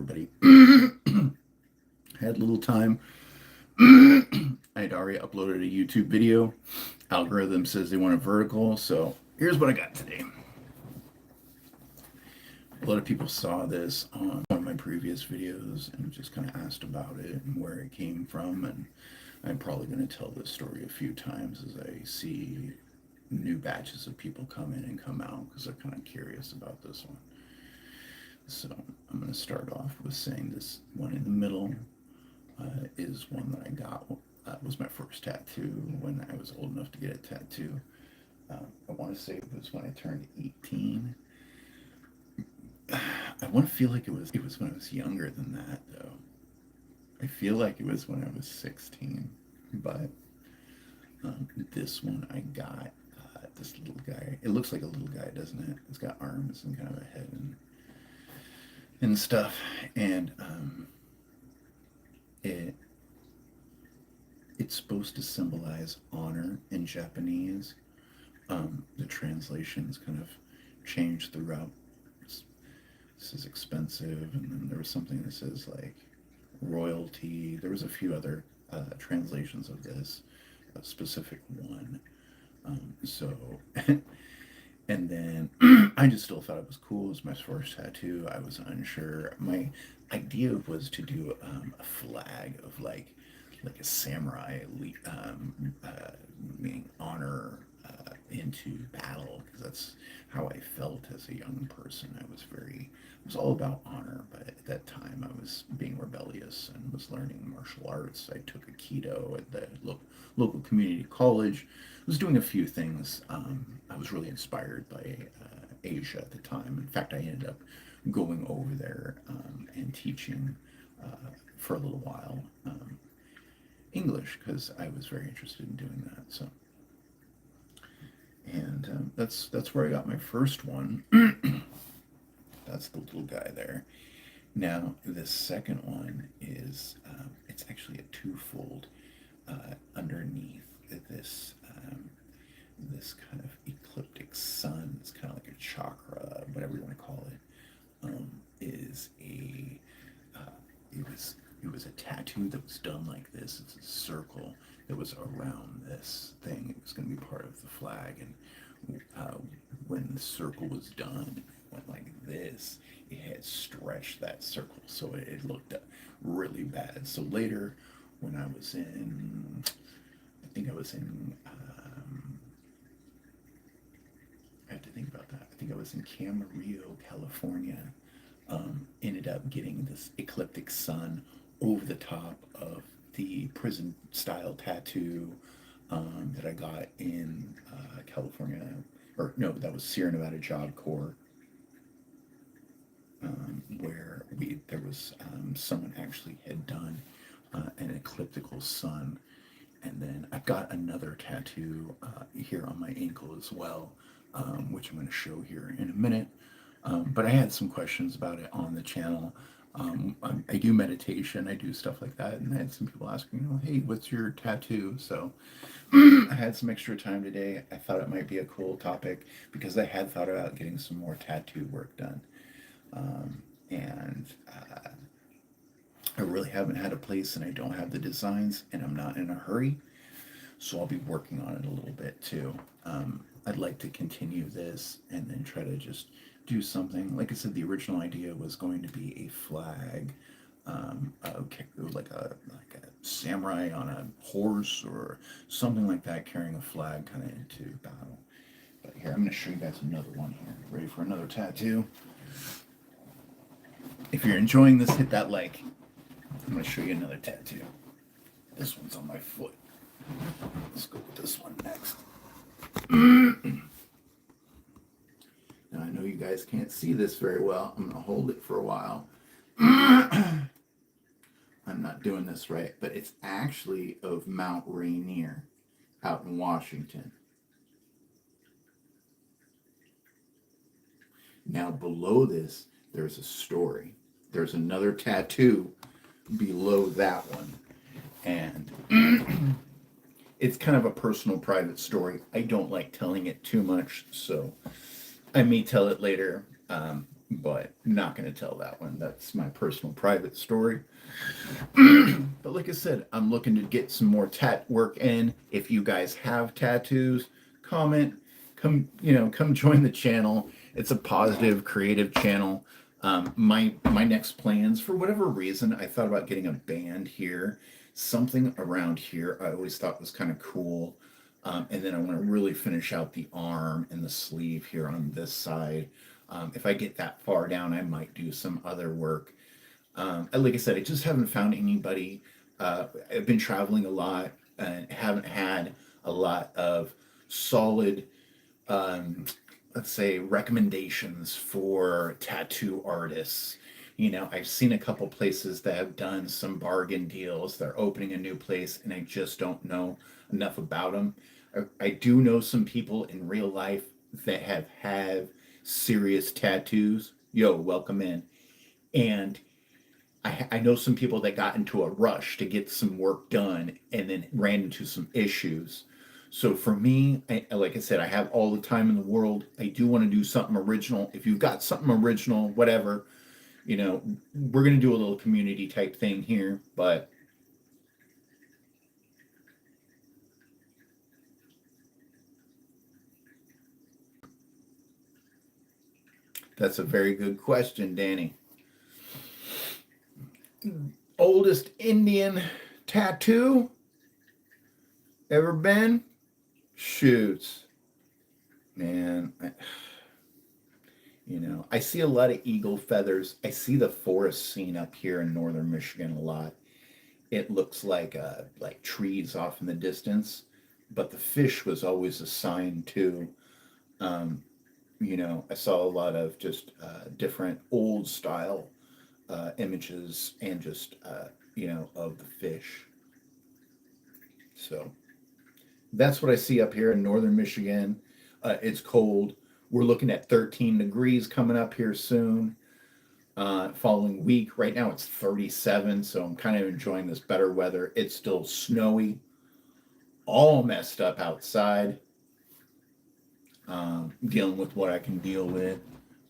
everybody. I had a little time. I had already uploaded a YouTube video. Algorithm says they want a vertical, so here's what I got today. A lot of people saw this on one of my previous videos and just kind of asked about it and where it came from. And I'm probably going to tell this story a few times as I see new batches of people come in and come out because they're kind of curious about this one. So I'm going to start off with saying this one in the middle is one that I got. Was my first tattoo when I was old enough to get a tattoo. I want to say it was when I turned 18. I want to feel like it was when I was younger than that though. I feel like it was when I was 16, but this one I got this little guy. It looks like a little guy, doesn't it? It's got arms and kind of a head and stuff, and it it's supposed to symbolize honor in Japanese. The translations kind of changed throughout. This is expensive, and then there was something that says like royalty. There was a few other translations of this, a specific one. So, and then I just still thought it was cool. It was my first tattoo. I was unsure. My idea was to do a flag of like a samurai, meaning honor into battle, because that's how I felt as a young person. It was all about honor, but at that time I was being rebellious and was learning martial arts. I took Aikido at the local community college. I was doing a few things. I was really inspired by Asia at the time. In fact, I ended up going over there and teaching for a little while English because I was very interested in doing that. So, and that's where I got my first one. That's the little guy there. Now, the second one is it's actually a twofold underneath this this kind of ecliptic sun. It's kind of like a chakra, whatever you want to call it. Is a it was a tattoo that was done like this. It's a circle that was around this thing. It was going to be part of the flag, and when the circle was done, it went like this. It had stretched that circle, so it looked really bad. So later, when I was in, I think I was in. I have to think about that. I think I was in Camarillo, California. Ended up getting this ecliptic sun over the top of the prison style tattoo that I got in California, or no, that was Sierra Nevada Job Corps, where there was someone actually had done an ecliptical sun, and then I've got another tattoo here on my ankle as well, which I'm going to show here in a minute. But I had some questions about it on the channel. I do meditation, I do stuff like that, and I had some people asking, hey, what's your tattoo? So I had some extra time today. I thought it might be a cool topic because I had thought about getting some more tattoo work done. And I really haven't had a place, and I don't have the designs, and I'm not in a hurry. So I'll be working on it a little bit too. I'd like to continue this and then try to just do something. Like I said, the original idea was going to be a flag, like a samurai on a horse or something like that, carrying a flag kind of into battle. But here, I'm going to show you guys another one here. Ready for another tattoo? If you're enjoying this, hit that like. I'm going to show you another tattoo. This one's on my foot. Let's go with this one next. Now, I know you guys can't see this very well. I'm going to hold it for a while. I'm not doing this right, but it's actually of Mount Rainier out in Washington. Now, below this, there's a story. There's another tattoo below that one. And it's kind of a personal, private story. I don't like telling it too much, so I may tell it later. but not going to tell that one. That's my personal private story. But like I said, I'm looking to get some more tat work in. If you guys have tattoos, comment, come join the channel. It's a positive, creative channel. My next plans, for whatever reason, I thought about getting a band here, something around here. I always thought was kind of cool. And then I want to really finish out the arm and the sleeve here on this side. If I get that far down, I might do some other work. Like I said, I just haven't found anybody. I've been traveling a lot and haven't had a lot of solid, um, let's say, recommendations for tattoo artists. I've seen a couple places that have done some bargain deals. They're opening a new place, and I just don't know enough about them. I do know some people in real life that have serious tattoos. Yo, welcome in. And I know some people that got into a rush to get some work done and then ran into some issues. So for me, like I said, I have all the time in the world. I do want to do something original. If you've got something original, whatever, we're going to do a little community type thing here. But that's a very good question, Danny. Oldest Indian tattoo ever been? Shoots. Man, I see a lot of eagle feathers. I see the forest scene up here in northern Michigan a lot. It looks like trees off in the distance, but the fish was always a sign too. Um, I saw a lot of just different old style images and just of the fish. So that's what I see up here in northern Michigan. It's cold. We're looking at 13 degrees coming up here soon. Following week, right now it's 37, so I'm kind of enjoying this better weather. It's still snowy, all messed up outside. Dealing with what I can deal with.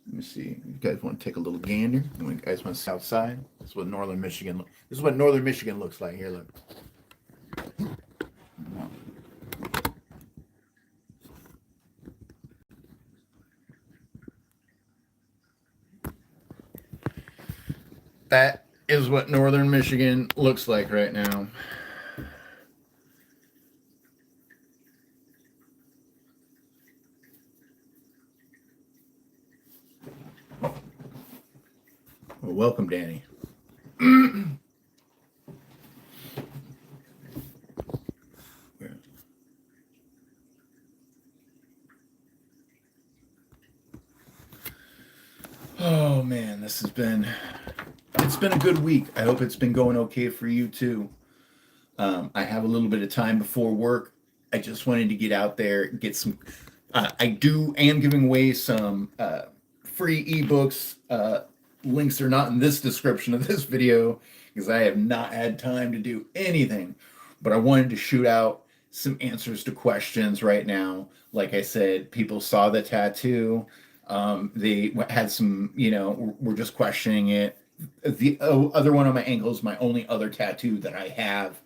Let me see. You guys want to take a little gander? You guys want to see outside? This is what northern Michigan. This is what northern Michigan looks like. Here, look. That is what northern Michigan looks like right now. Well, welcome, Danny. Oh man, it's been a good week. I hope it's been going okay for you too. I have a little bit of time before work. I just wanted to get out there, get some. I am giving away some free ebooks. Links are not in this description of this video because I have not had time to do anything. But I wanted to shoot out some answers to questions right now. Like I said, people saw the tattoo. They had some, were just questioning it. The other one of my ankles, my only other tattoo that I have.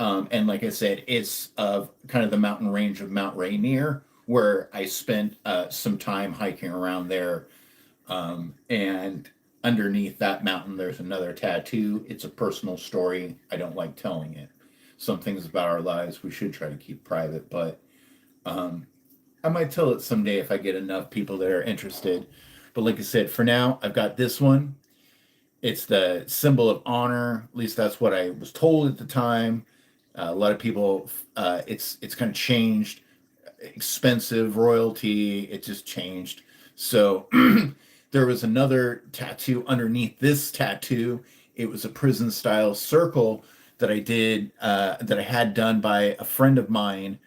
And like I said, it's of kind of the mountain range of Mount Rainier, where I spent some time hiking around there. And underneath that mountain, there's another tattoo. It's a personal story. I don't like telling it. Some things about our lives we should try to keep private, but I might tell it someday if I get enough people that are interested. But like I said, for now, I've got this one. It's the symbol of honor. At least that's what I was told at the time. A lot of people, it's kind of changed. Expensive royalty. It just changed. So there was another tattoo underneath this tattoo. It was a prison style circle that I did, that I had done by a friend of mine,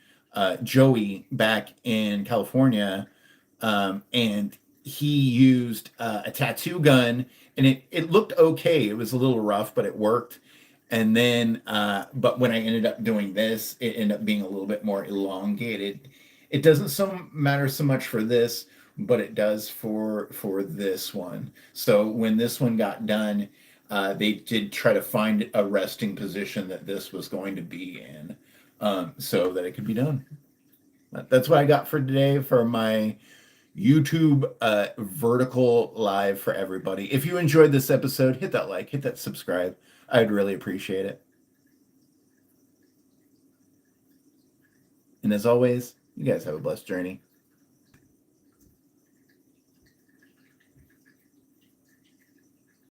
Joey, back in California. And he used a tattoo gun, and it looked okay. It was a little rough, but it worked. And then, but when I ended up doing this, it ended up being a little bit more elongated. It doesn't matter so much for this. but it does for this one. So when this one got done, they did try to find a resting position that this was going to be in, so that it could be done. That's what I got for today for my YouTube vertical live for everybody. If you enjoyed this episode, hit that like, hit that subscribe. I'd really appreciate it. And as always, you guys have a blessed journey.